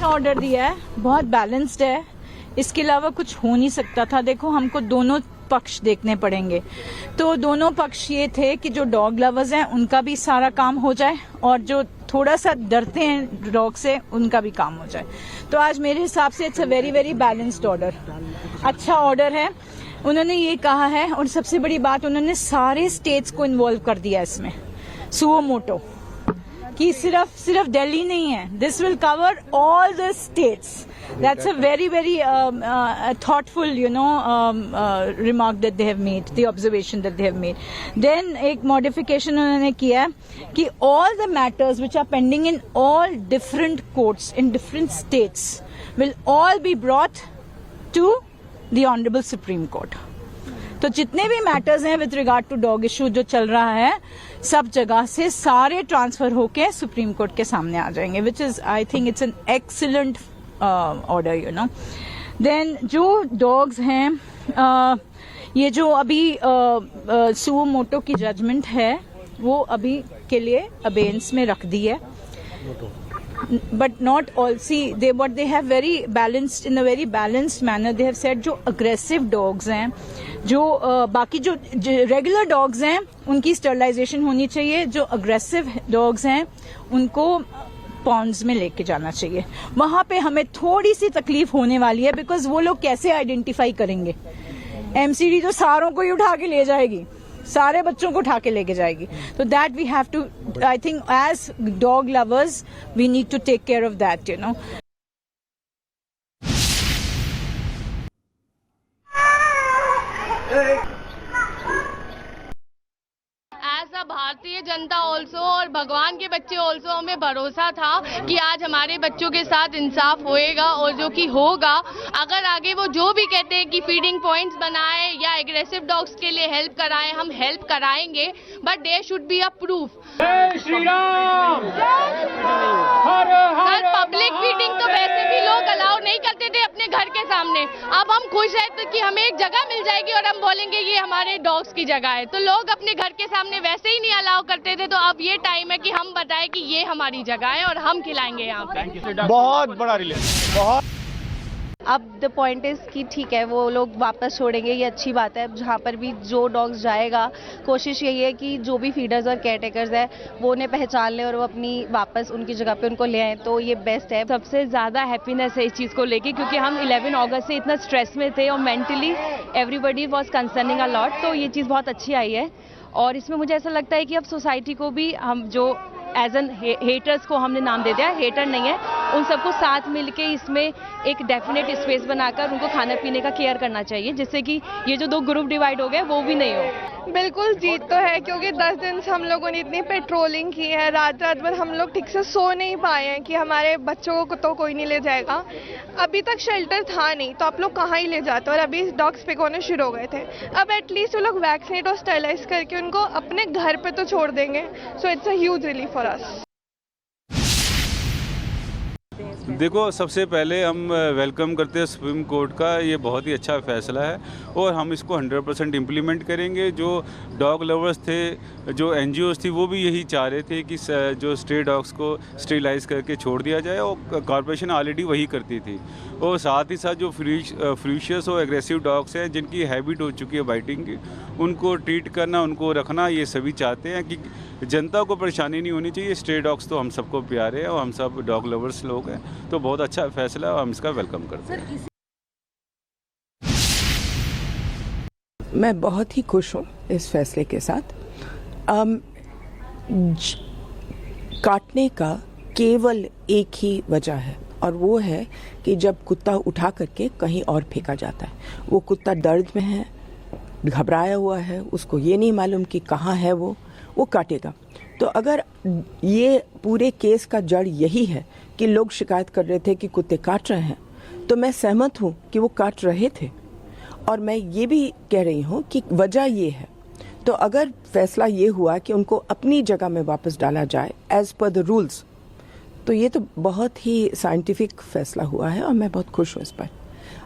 अच्छा ऑर्डर दिया है, बहुत बैलेंस्ड है, इसके अलावा कुछ हो नहीं सकता था। देखो हमको दोनों पक्ष देखने पड़ेंगे, तो दोनों पक्ष ये थे कि जो डॉग लवर्स हैं उनका भी सारा काम हो जाए और जो थोड़ा सा डरते हैं डॉग से उनका भी काम हो जाए। तो आज मेरे हिसाब से it's a very very balanced order, अच्छा ऑर्डर है। उन्होंने ये कहा है और सबसे बड़ी बात उन्होंने सारे स्टेट्स को इन्वॉल्व कर दिया इसमें, सुओ मोटो, कि सिर्फ दिल्ली नहीं है, this will cover all the states. That's a very very thoughtful remark that they have made, the observation that they have made. Then एक modification उन्होंने किया कि all the matters which are pending in all different courts in different states will all be brought to the Honorable Supreme Court. तो जितने भी matters हैं with regard to dog issue जो चल रहा है, सब जगह से सारे ट्रांसफर होके सुप्रीम कोर्ट के सामने आ जाएंगे, which is I think it's an excellent order then जो डॉग्स हैं, ये जो अभी सुओ मोटो की जजमेंट है वो अभी के लिए अबेंस में रख दी है, but not all. See, they have very balanced, in a very balanced manner they have said जो aggressive dogs हैं, जो बाकी जो रेगुलर डॉग्स हैं उनकी स्टरलाइजेशन होनी चाहिए, जो अग्रेसिव डॉग्स हैं उनको पॉन्ड्स में लेके जाना चाहिए। वहां पे हमें थोड़ी सी तकलीफ होने वाली है, बिकॉज वो लोग कैसे आइडेंटिफाई करेंगे, एमसीडी तो सारों को ही उठा के ले जाएगी, सारे बच्चों को उठा के लेके जाएगी। तो that we have to, I think as dog lovers we need to take care of that भारतीय जनता ऑल्सो और भगवान के बच्चे ऑल्सो, हमें भरोसा था कि आज हमारे बच्चों के साथ इंसाफ होएगा और जो कि होगा। अगर आगे वो जो भी कहते हैं कि फीडिंग पॉइंट्स बनाए या एग्रेसिव डॉग्स के लिए हेल्प कराएं, हम हेल्प कराएंगे, but there should be a proof. Sir, public feeding तो वैसे भी लोग अलाउ नहीं करते थे अपने घर के सामने। अब हम खुश हैं तो कि हमें एक जगह मिल जाएगी और हम बोलेंगे ये हमारे डॉग्स की जगह है। तो लोग अपने घर के सामने वैसे ही नहीं अलाउ करते थे, तो अब ये टाइम है कि हम बताएं कि ये हमारी जगह है और हम खिलाएंगे यहाँ पे। बहुत बड़ा रिलेशन, बहुत। अब द पॉइंट इज कि ठीक है वो लोग वापस छोड़ेंगे, ये अच्छी बात है। जहाँ पर भी जो डॉग्स जाएगा, कोशिश यही है कि जो भी फीडर्स और केयर टेकर्स है वो उन्हें पहचान लें और वो अपनी वापस उनकी जगह पे उनको ले आएँ, तो ये बेस्ट है। सबसे ज़्यादा हैप्पीनेस है इस चीज़ को लेके, क्योंकि हम 11 अगस्त से इतना स्ट्रेस में थे और mentally everybody was concerning a lot, तो ये चीज़ बहुत अच्छी आई है। और इसमें मुझे ऐसा लगता है कि अब सोसाइटी को भी, हम जो एज एन हेटर्स को हमने नाम दे दिया, हेटर नहीं है, उन सबको साथ मिलके इसमें एक डेफिनेट स्पेस बनाकर उनको खाने पीने का केयर करना चाहिए, जिससे कि ये जो दो ग्रुप डिवाइड हो गए वो भी नहीं हो। बिल्कुल जीत तो है, क्योंकि 10 दिन से हम लोगों ने इतनी पेट्रोलिंग की है, रात रात भर हम लोग ठीक से सो नहीं पाए हैं कि हमारे बच्चों को तो कोई नहीं ले जाएगा। अभी तक शेल्टर था नहीं, तो आप लोग कहाँ ही ले जाते, और अभी डॉग्स पिक होने शुरू हो गए थे। अब एटलीस्ट वो लोग वैक्सीनेट और स्टरलाइज करके उनको अपने घर पे तो छोड़ देंगे, so it's a huge relief for us. देखो, सबसे पहले हम वेलकम करते हैं सुप्रीम कोर्ट का, ये बहुत ही अच्छा फैसला है और हम इसको 100% इम्प्लीमेंट करेंगे। जो डॉग लवर्स थे, जो एनजीओज थी, वो भी यही चाह रहे थे कि जो स्ट्रे डॉग्स को स्टेरिलाइज करके छोड़ दिया जाए, और कॉर्पोरेशन ऑलरेडी वही करती थी। और साथ ही साथ जो फ्यूशियस और एग्रेसिव डॉग्स हैं जिनकी हैबिट हो चुकी है बाइटिंग की, उनको ट्रीट करना, उनको रखना, ये सभी चाहते हैं कि जनता को परेशानी नहीं होनी चाहिए। स्ट्रे डॉग्स तो हम सबको प्यारे हैं और हम सब डॉग लवर्स लोग हैं, तो बहुत अच्छा फैसला है और हम इसका वेलकम करते हैं। मैं बहुत ही खुश हूँ इस फैसले के साथ। काटने का केवल एक ही वजह है, और वो है कि जब कुत्ता उठा करके कहीं और फेंका जाता है, वो कुत्ता दर्द में है, घबराया हुआ है, उसको ये नहीं मालूम कि कहाँ है वो काटेगा। तो अगर ये पूरे केस का जड़ यही है कि लोग शिकायत कर रहे थे कि कुत्ते काट रहे हैं, तो मैं सहमत हूँ कि वो काट रहे थे, और मैं ये भी कह रही हूँ कि वजह ये है। तो अगर फैसला ये हुआ कि उनको अपनी जगह में वापस डाला जाए एज पर द रूल्स, तो ये तो बहुत ही साइंटिफिक फैसला हुआ है और मैं बहुत खुश हूँ इस पर।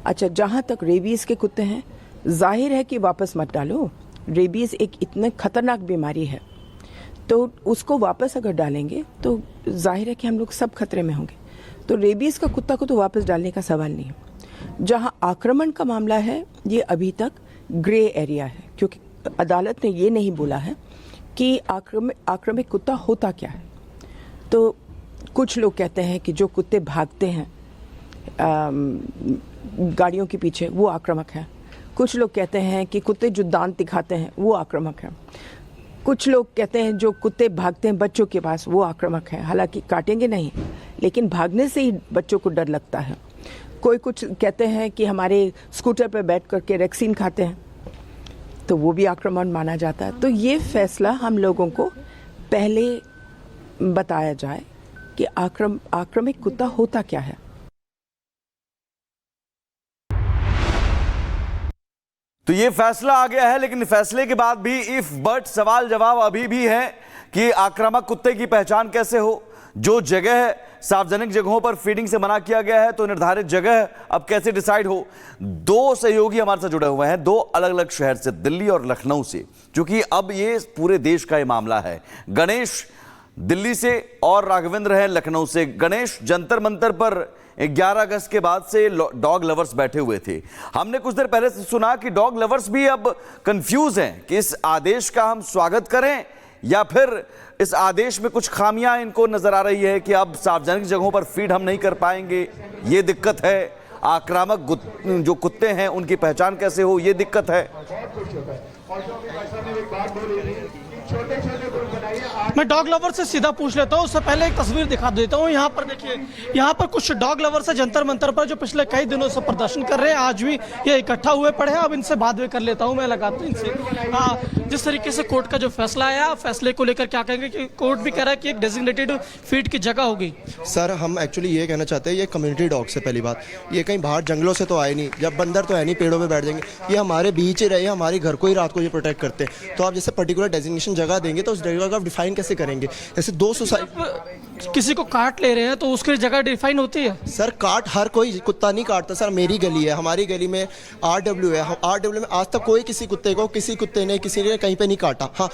अच्छा, जहाँ तक रेबीज़ के कुत्ते हैं, जाहिर है कि वापस मत डालो। रेबीज़ एक इतने खतरनाक बीमारी है, तो उसको वापस अगर डालेंगे तो जाहिर है कि हम लोग सब खतरे में होंगे। तो रेबीज का कुत्ता को तो वापस डालने का सवाल नहीं है। जहां आक्रमण का मामला है, ये अभी तक ग्रे एरिया है, क्योंकि अदालत ने ये नहीं बोला है कि आक्रामक कुत्ता होता क्या है। तो कुछ लोग कहते हैं कि जो कुत्ते भागते हैं गाड़ियों के पीछे वो आक्रामक है। कुछ लोग कहते हैं कि कुत्ते जो दांत दिखाते हैं वो आक्रामक है। कुछ लोग कहते हैं जो कुत्ते भागते हैं बच्चों के पास वो आक्रामक है, हालांकि काटेंगे नहीं, लेकिन भागने से ही बच्चों को डर लगता है। कोई कुछ कहते हैं कि हमारे स्कूटर पर बैठ करके वैक्सीन खाते हैं, तो वो भी आक्रमण माना जाता है। तो ये फैसला हम लोगों को पहले बताया जाए कि आक्रामक कुत्ता होता क्या है। तो ये फैसला आ गया है, लेकिन फैसले के बाद भी इफ बट सवाल जवाब अभी भी है कि आक्रामक कुत्ते की पहचान कैसे हो। जो जगह सार्वजनिक जगहों पर फीडिंग से मना किया गया है, तो निर्धारित जगह अब कैसे डिसाइड हो। दो सहयोगी हमारे साथ जुड़े हुए हैं, दो अलग अलग शहर से, दिल्ली और लखनऊ से, क्योंकि अब ये पूरे देश का ये मामला है। गणेश दिल्ली से और राघवेंद्र है लखनऊ से। गणेश, जंतर मंतर पर 11 अगस्त के बाद से डॉग लवर्स बैठे हुए थे। हमने कुछ देर पहले से सुना कि डॉग लवर्स भी अब कंफ्यूज हैं कि इस आदेश का हम स्वागत करें या फिर इस आदेश में कुछ खामियां इनको नजर आ रही है कि अब सार्वजनिक जगहों पर फीड हम नहीं कर पाएंगे, ये दिक्कत है। आक्रामक जो कुत्ते हैं उनकी पहचान कैसे हो, ये दिक्कत है। मैं डॉग लवर से सीधा पूछ लेता हूँ, उससे पहले एक तस्वीर दिखा देता हूँ। यहाँ पर देखिए, यहाँ पर कुछ डॉग लवर्स है जंतर मंतर पर, जो पिछले कई दिनों से प्रदर्शन कर रहे हैं। आज भी ये इकट्ठा हुए पड़े हैं। अब इनसे बात भी कर लेता हूँ, मैं लगाता हूँ इनसे। जिस तरीके से कोर्ट का जो फैसला आया, फैसले को लेकर क्या कहेंगे कि कोर्ट भी कह रहा है कि एक डेजिग्नेटेड फीड की जगह होगी। सर, हम एक्चुअली ये कहना चाहते हैं, ये कम्युनिटी डॉग से पहली बात, ये कहीं बाहर जंगलों से तो आए नहीं, जब बंदर तो है नहीं पेड़ों पे बैठ जाएंगे, ये हमारे बीच ही रहे, हमारे घर को ही रात को ये प्रोटेक्ट करते हैं। तो आप जैसे पर्टिकुलर डेजिग्नेशन जगह देंगे तो उस जगह का डिफाइन कैसे करेंगे? जैसे दो सोसाइटी किसी को काट ले रहे हैं तो उसकी जगह डिफाइन होती है। सर, काट हर कोई कुत्ता नहीं काटता सर। मेरी गली है, हमारी गली में RW है, RW में आज तक कोई किसी कुत्ते ने किसी ने कहीं पे नहीं काटा। हाँ,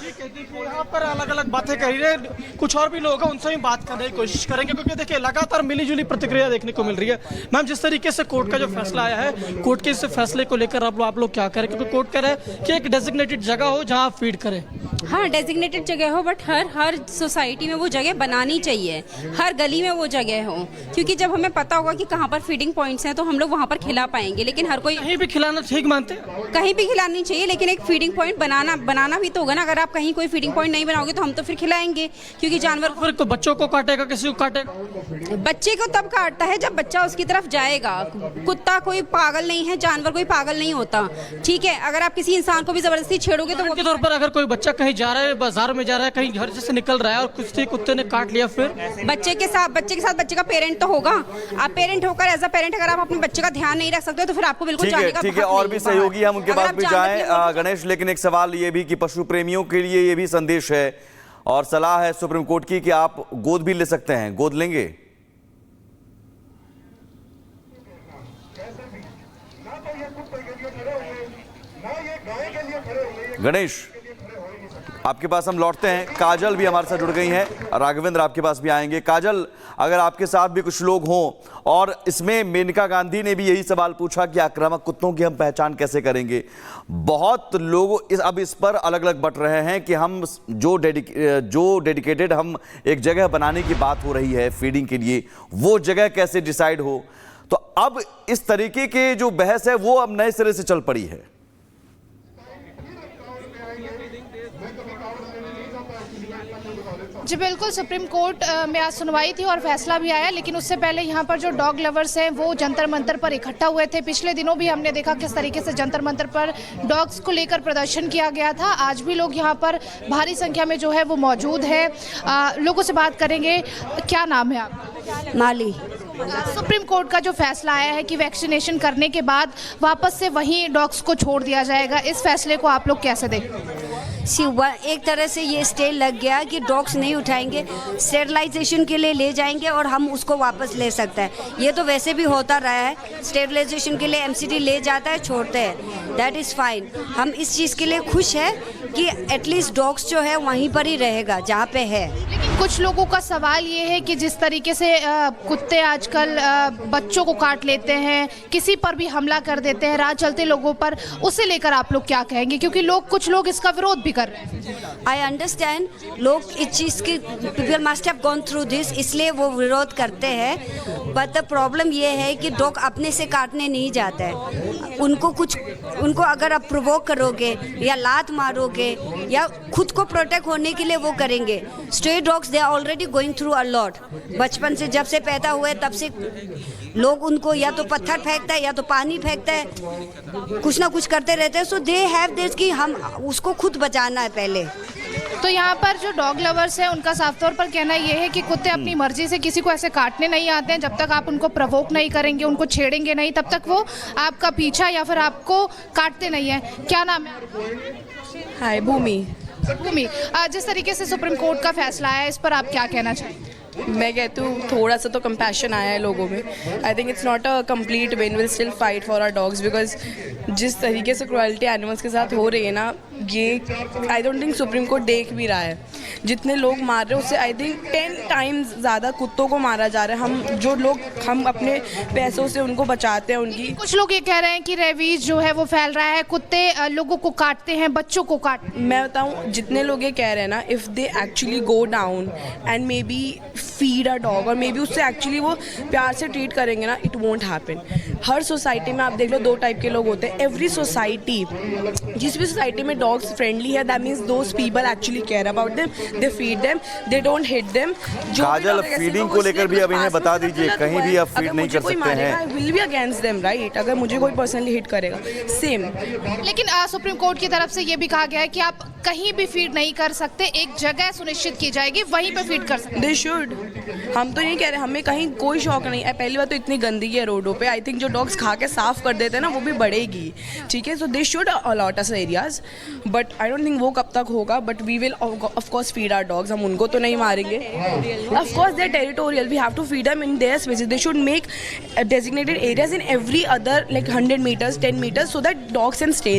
यहाँ पर अलग अलग बातें कर रहे हैं, कुछ और भी लोग हैं, उनसे भी बात करने की कोशिश करेंगे, क्योंकि देखिए लगातार मिलीजुली प्रतिक्रिया देखने को मिल रही है। मैम, जिस तरीके से कोर्ट का जो फैसला आया है, कोर्ट के इस फैसले को लेकर आप लोग क्या करें? क्योंकि कोर्ट कह रहा है कि एक डेजिग्नेटेड जगह हो जहाँ आप फीड करें। हाँ, डेजिग्नेटेड जगह हो, बट हर सोसाइटी में वो जगह बनानी चाहिए, हर गली में वो जगह हो, क्योंकि जब हमें पता होगा कि कहाँ पर फीडिंग पॉइंट्स हैं तो हम लोग वहाँ पर खिला पाएंगे। लेकिन हर कोई कहीं भी खिलाना ठीक मानते हैं? कहीं भी खिलानी चाहिए, लेकिन एक फीडिंग पॉइंट बनाना भी तो होगा ना। अगर आप कहीं कोई फीडिंग पॉइंट नहीं बनाओगे तो हम तो फिर खिलाएंगे, क्योंकि जानवर फिर तो बच्चों को काटेगा, किसी को काटेगा। बच्चे को तब काटता है जब बच्चा उसकी तरफ जाएगा। कुत्ता कोई पागल नहीं है, जानवर कोई पागल नहीं होता, ठीक है? अगर आप किसी इंसान को भी जबरदस्ती छेड़ोगे तो के तौर पर अगर कोई बच्चा कहीं जा रहा है, बाजार में जा रहा है, कहीं घर से निकल रहा है और किसी कुत्ते ने काट लिया, फिर बच्चे के साथ बच्चे का पेरेंट तो होगा। आप पेरेंट होकर एज अ पेरेंट अगर आप अपने बच्चे का ध्यान नहीं रख सकते तो फिर आपको बिल्कुल जाने का ठीक है। और भी सहयोगी हम उनके पास भी जाएं। गणेश, लेकिन एक सवाल ये भी कि पशु प्रेमियों के लिए ये भी संदेश है और सलाह है सुप्रीम कोर्ट की कि आप गोद भी ले सकते हैं, गोद लेंगे? गणेश, आपके पास हम लौटते हैं। काजल भी हमारे साथ जुड़ गई हैं, राघवेंद्र आपके पास भी आएंगे। काजल, अगर आपके साथ भी कुछ लोग हों, और इसमें मेनका गांधी ने भी यही सवाल पूछा कि आक्रामक कुत्तों की हम पहचान कैसे करेंगे। बहुत लोग अब इस पर अलग अलग बट रहे हैं कि हम जो डेडिकेटेड हम एक जगह बनाने की बात हो रही है फीडिंग के लिए, वो जगह कैसे डिसाइड हो। तो अब इस तरीके के जो बहस है वो अब नए सिरे से चल पड़ी है। जी बिल्कुल, सुप्रीम कोर्ट में आज सुनवाई थी और फैसला भी आया, लेकिन उससे पहले यहाँ पर जो डॉग लवर्स हैं वो जंतर मंतर पर इकट्ठा हुए थे। पिछले दिनों भी हमने देखा किस तरीके से जंतर मंतर पर डॉग्स को लेकर प्रदर्शन किया गया था। आज भी लोग यहाँ पर भारी संख्या में जो है वो मौजूद है। लोगों से बात करेंगे। क्या नाम है आपका? माली। सुप्रीम कोर्ट का जो फैसला आया है कि वैक्सीनेशन करने के बाद वापस से वहीं डॉग्स को छोड़ दिया जाएगा, इस फैसले को आप लोग कैसे देखते हैं? एक तरह से ये स्टे लग गया कि डॉग्स नहीं उठाएंगे, स्टेरिलाइजेशन के लिए ले जाएंगे और हम उसको वापस ले सकते हैं। ये तो वैसे भी होता रहा है, स्टेरिलाइजेशन के लिए एमसीडी ले जाता है, छोड़ते हैं, दैट इज़ फाइन। हम इस चीज़ के लिए खुश है कि एटलीस्ट डॉग्स जो है वहीं पर ही रहेगा जहाँ पे है। लेकिन कुछ लोगों का सवाल ये है कि जिस तरीके से कुत्ते आजकल बच्चों को काट लेते हैं, किसी पर भी हमला कर देते हैं, राह चलते लोगों पर, उसे लेकर आप लोग क्या कहेंगे? क्योंकि कुछ लोग इसका विरोध भी कर रहे हैं। आई अंडरस्टैंड, लोग इस चीज़ की, people must have gone through this, इसलिए वो विरोध करते हैं। बट द प्रॉब्लम ये है कि डॉग अपने से काटने नहीं जाता है। उनको अगर आप प्रोवोक करोगे या लात मारोगे या खुद को प्रोटेक्ट होने के लिए वो करेंगे। Stray dogs they are already going through a lot. बचपन से जब से पैदा हुए तब से लोग उनको या तो पत्थर फेंकता है या तो पानी फेंकता है, कुछ ना कुछ करते रहते हैं। सो दे हैव दिस कि हम उसको खुद बचाना है पहले। तो यहाँ पर जो डॉग लवर्स हैं उनका साफ तौर पर कहना ये है कि कुत्ते अपनी मर्जी से किसी को ऐसे काटने नहीं आते हैं। जब तक आप उनको प्रवोक नहीं करेंगे, उनको छेड़ेंगे नहीं, तब तक वो आपका पीछा या फिर आपको काटते नहीं है। क्या नाम है? हाय, भूमि। भूमि, जिस तरीके से सुप्रीम कोर्ट का फैसला आया, इस पर आप क्या कहना चाहेंगे? मैं कहती हूँ थोड़ा सा तो कंपैशन आया है लोगों में। I think it's not a complete win, will still fight for our dogs, because जिस तरीके से क्रुएल्टी एनिमल्स के साथ हो रही है ना, ये आई डोंट थिंक सुप्रीम कोर्ट देख भी रहा है। जितने लोग मार रहे हैं उससे आई थिंक 10 टाइम्स ज़्यादा कुत्तों को मारा जा रहा है। हम अपने पैसों से उनको बचाते हैं उनकी। कुछ लोग ये कह रहे हैं कि रेबीज जो है वो फैल रहा है, कुत्ते लोगों को काटते हैं, बच्चों को काटते हैं। मैं बताऊँ, जितने लोग ये कह रहे हैं ना, if they actually go down and may be feed a dog और मे बी उससे एक्चुअली वो प्यार से ट्रीट करेंगे ना, it won't happen. Her society में आप देख लो 2 टाइप के लोग होते हैं। एवरी सोसाइटी, जिस भी सोसाइटी में डॉग्स फ्रेंडली है, that means those people actually care about them, they feed them, they don't hit them. Kajal, feeding को लेकर भी अब इन्हें बता दीजिए, कहीं भी आप फीड नहीं कर सकते हैं। I will be against them, right? अगर मुझे कोई पर्सनली हिट करेगा, सेम। लेकिन सुप्रीम कोर्ट की तरफ से ये भी कहा गया है कि आप कहीं भी फीड नहीं कर सकते, एक जगह सुनिश्चित की जाएगी, वहीं पे फीड कर सकते। They should. हम तो नहीं कह रहे, हमें कहीं कोई शौक नहीं है। पहली बात तो इतनी गंदगी है रोडों पे, आई थिंक जो डॉग्स खा के साफ कर देते हैं ना, वो भी बढ़ेगी। ठीक है, so they should allot us areas, but I don't think वो कब तक होगा। But we will of course feed our dogs, हम उनको तो नहीं मारेंगे। Of course they territorial, we have to feed them in their spaces. They should make designated areas in every other like 100 meters, 10 meters, so that dogs can stay